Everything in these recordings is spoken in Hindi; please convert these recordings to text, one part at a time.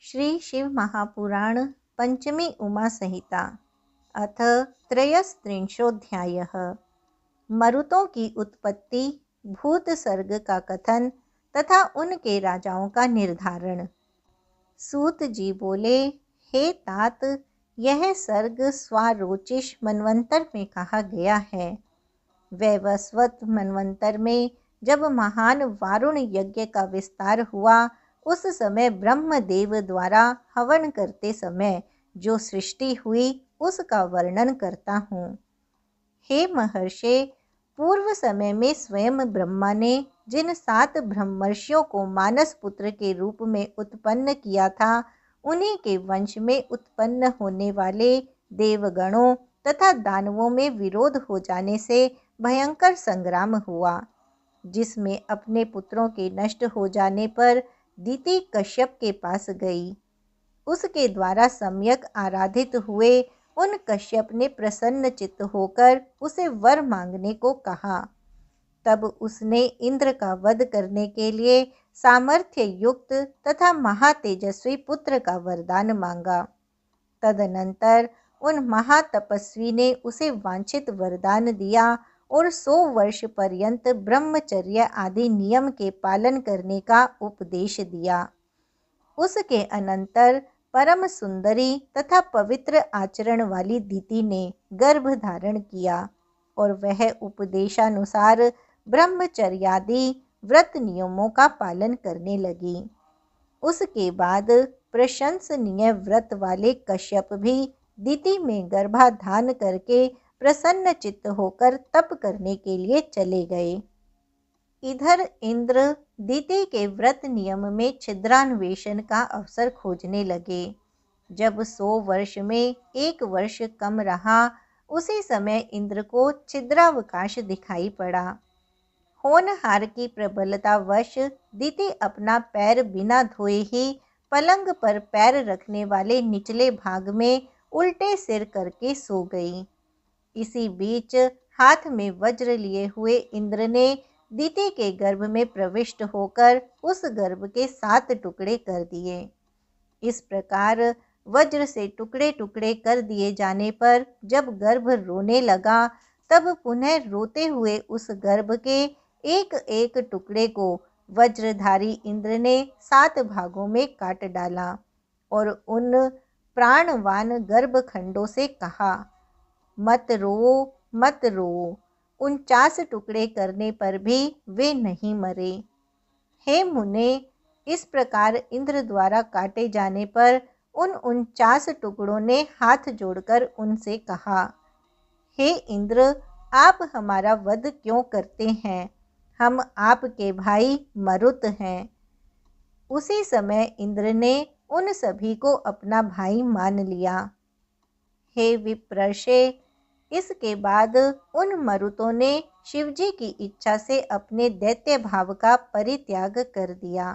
श्री शिव महापुराण पंचमी उमा संहिता अथ त्रयस्त्रिंशोऽध्यायः। मरुतों की उत्पत्ति, भूत सर्ग का कथन तथा उनके राजाओं का निर्धारण। सूत जी बोले, हे तात, यह सर्ग स्वारोचिष मनवंतर में कहा गया है। वैवस्वत मनवंतर में जब महान वारुण यज्ञ का विस्तार हुआ, उस समय ब्रह्मदेव द्वारा हवन करते समय जो सृष्टि हुई उसका वर्णन करता हूँ। हे महर्षे, पूर्व समय में स्वयं ब्रह्मा ने जिन 7 ब्रह्मर्षियों को मानस पुत्र के रूप में उत्पन्न किया था, उन्हीं के वंश में उत्पन्न होने वाले देवगणों तथा दानवों में विरोध हो जाने से भयंकर संग्राम हुआ, जिसमें अपने पुत्रों के नष्ट हो जाने पर दिति कश्यप के पास गई। उसके द्वारा सम्यक आराधित हुए उन कश्यप ने प्रसन्न चित्त होकर उसे वर मांगने को कहा। तब उसने इंद्र का वध करने के लिए सामर्थ्य युक्त तथा महातेजस्वी पुत्र का वरदान मांगा। तदनंतर उन महातपस्वी ने उसे वांछित वरदान दिया और 100 वर्ष पर्यंत ब्रह्मचर्य आदि नियम के पालन करने का उपदेश दिया। उसके अनंतर परम सुंदरी तथा पवित्र आचरण वाली दिति ने गर्भ धारण किया और वह उपदेशानुसार ब्रह्मचर्यादि व्रत नियमों का पालन करने लगी। उसके बाद प्रशंसनीय व्रत वाले कश्यप भी दिति में गर्भाधान करके प्रसन्न चित्त होकर तप करने के लिए चले गए। इधर इंद्र दिति के व्रत नियम में छिद्रान्वेषण का अवसर खोजने लगे। जब 100 वर्ष में 1 वर्ष कम रहा, उसी समय इंद्र को छिद्रावकाश दिखाई पड़ा। होनहार की प्रबलता वश दिति अपना पैर बिना धोए ही पलंग पर पैर रखने वाले निचले भाग में उल्टे सिर करके सो गई। इसी बीच हाथ में वज्र लिए हुए इंद्र ने दिति के गर्भ में प्रविष्ट होकर उस गर्भ के 7 टुकड़े कर दिए। इस प्रकार वज्र से टुकड़े टुकड़े कर दिए जाने पर जब गर्भ रोने लगा, तब पुनः रोते हुए उस गर्भ के एक एक टुकड़े को वज्रधारी इंद्र ने 7 भागों में काट डाला और उन प्राणवान गर्भखंडों से कहा, मत रो मत रो। 49 टुकड़े करने पर भी वे नहीं मरे। हे मुने, इस प्रकार इंद्र द्वारा काटे जाने पर उन 49 टुकड़ों ने हाथ जोड़कर उनसे कहा, हे इंद्र, आप हमारा वध क्यों करते हैं? हम आपके भाई मरुत हैं। उसी समय इंद्र ने उन सभी को अपना भाई मान लिया। हे विप्रर्षे, इसके बाद उन मरुतों ने शिवजी की इच्छा से अपने दैत्य भाव का परित्याग कर दिया।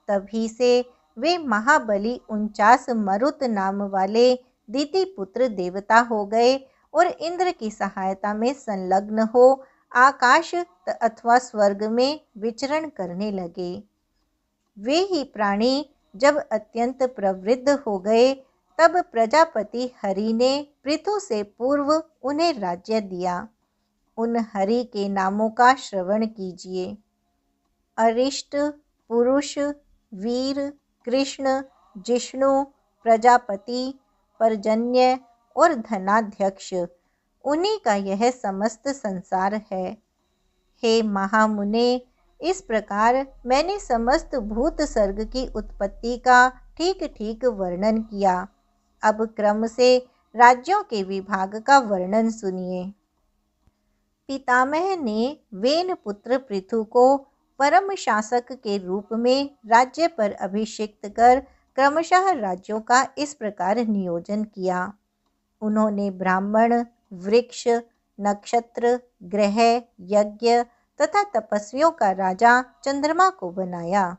तभी से वे महाबली 49 मरुत नाम वाले दिति पुत्र देवता हो गए और इंद्र की सहायता में संलग्न हो आकाश अथवा स्वर्ग में विचरण करने लगे। वे ही प्राणी जब अत्यंत प्रवृद्ध हो गए, तब प्रजापति हरि ने पृथु से पूर्व उन्हें राज्य दिया। उन हरि के नामों का श्रवण कीजिए। अरिष्ट, पुरुष, वीर, कृष्ण, जिष्णु, प्रजापति, पर्जन्य और धनाध्यक्ष, उन्हीं का यह समस्त संसार है। हे महामुने, इस प्रकार मैंने समस्त भूत सर्ग की उत्पत्ति का ठीक ठीक वर्णन किया। अब क्रम से राज्यों के विभाग का वर्णन सुनिए। पितामह ने वेन पुत्र पृथु को परम शासक के रूप में राज्य पर अभिषिक्त कर क्रमशः राज्यों का इस प्रकार नियोजन किया। उन्होंने ब्राह्मण, वृक्ष, नक्षत्र, ग्रह, यज्ञ तथा तपस्वियों का राजा चंद्रमा को बनाया।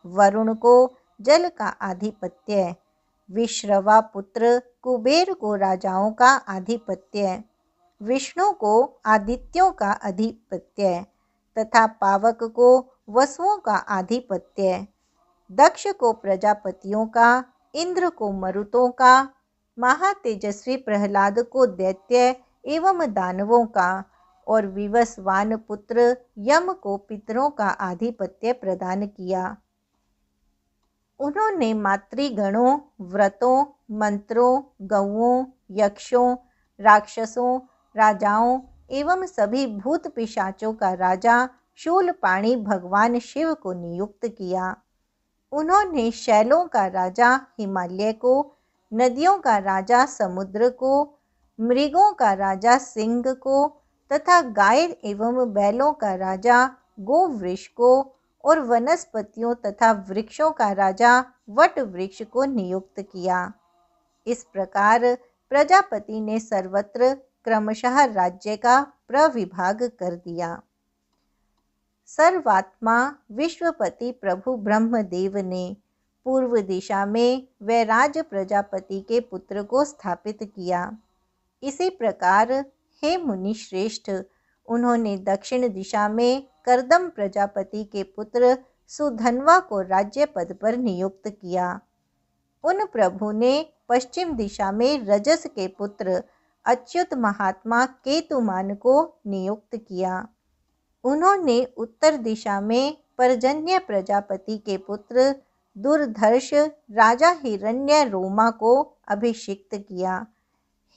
वरुण को जल का आधिपत्य, विश्रवा पुत्र कुबेर को राजाओं का आधिपत्य, विष्णु को आदित्यों का आधिपत्य तथा पावक को वसुओं का आधिपत्य, दक्ष को प्रजापतियों का, इंद्र को मरुतों का, महातेजस्वी प्रहलाद को दैत्य एवं दानवों का और विवस्वान पुत्र यम को पितरों का आधिपत्य प्रदान किया। उन्होंने मातृगणों, व्रतों, मंत्रों, गौओं, यक्षों, राक्षसों, राजाओं एवं सभी भूत पिशाचों का राजा शूलपाणी भगवान शिव को नियुक्त किया। उन्होंने शैलों का राजा हिमालय को, नदियों का राजा समुद्र को, मृगों का राजा सिंह को तथा गाय एवं बैलों का राजा गोवृष को और वनस्पतियों तथा वृक्षों का राजा वट वृक्ष को नियुक्त किया। इस प्रकार प्रजापति ने सर्वत्र क्रमशः राज्य का प्रविभाग कर दिया। सर्वात्मा विश्वपति प्रभु ब्रह्मदेव ने पूर्व दिशा में वैराज प्रजापति के पुत्र को स्थापित किया। इसी प्रकार हे मुनि श्रेष्ठ, उन्होंने दक्षिण दिशा में कर्दम प्रजापति के पुत्र सुधन्वा को राज्य पद पर नियुक्त किया। उन प्रभु ने पश्चिम दिशा में रजस के पुत्र अच्युत महात्मा केतुमान को नियुक्त किया। उन्होंने उत्तर दिशा में पर्जन्य प्रजापति के पुत्र दुर्धर्ष राजा हिरण्य रोमा को अभिषिक्त किया।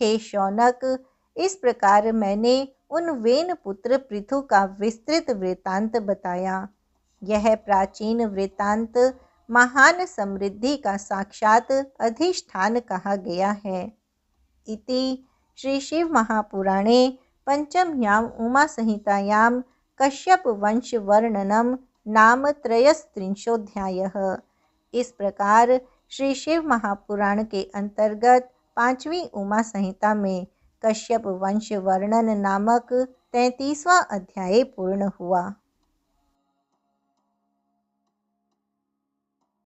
हे शौनक, इस प्रकार मैंने उन वेन पुत्र पृथु का विस्तृत वृत्तांत बताया। यह प्राचीन वृत्तांत महान समृद्धि का साक्षात अधिष्ठान कहा गया है। इति श्री शिव महापुराणे पंचम्यां उमा संहितायां कश्यप वंश वर्णनम नाम त्रयस्त्रिंशोऽध्यायः। इस प्रकार श्री शिव महापुराण के अंतर्गत 5वीं उमा संहिता में कश्यप वंश वर्णन नामक 33वां अध्याय पूर्ण हुआ।